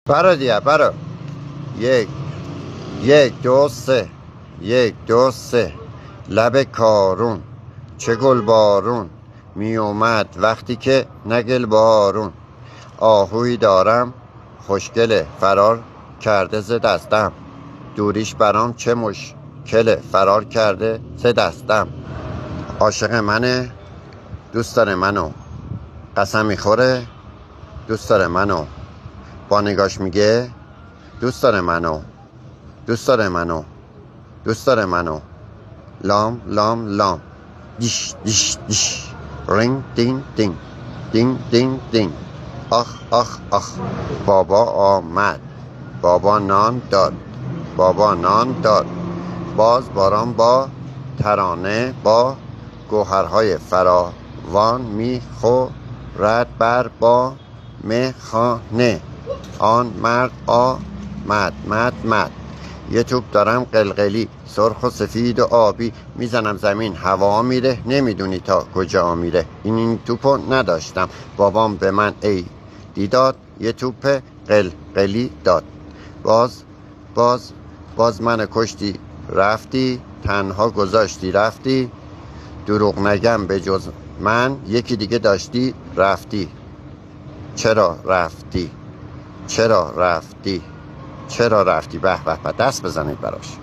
برو دیگه برو. یک یک دو سه، یک دو سه. لب کارون چه گل بارون می اومد وقتی که نگل بارون. آهوی دارم خوشگله فرار کرده ز دستم. دوریش برام چه مشکله فرار کرده ز دستم. عاشق منه دوست داره منو، قسم میخوره دوست داره منو، با نگاش میگه دوست داره منو، دوست داره منو، دوست داره منو. لام لام لام، دیش دیش دیش، رینگ دینگ دینگ، دینگ دینگ دینگ. آخ آخ آخ، بابا آمد، بابا نان داد، بابا نان داد. باز باران با ترانه با گوهرهای فراوان میخورد بر با مهخانه. آن مرد آمد مد مد. یه توپ دارم قلقلی سرخ و سفید و آبی، میزنم زمین هوا میره نمیدونی تا کجا میره. این توپو نداشتم بابام به من عیدی داد، یه توپ قلقلی داد. باز من کشتی رفتی، تنها گذاشتی رفتی. دروغ نگم به جز من یکی دیگه داشتی رفتی. چرا رفتی؟ چرا رفتی؟ چرا رفتی؟ به به به، دست بزنید براش.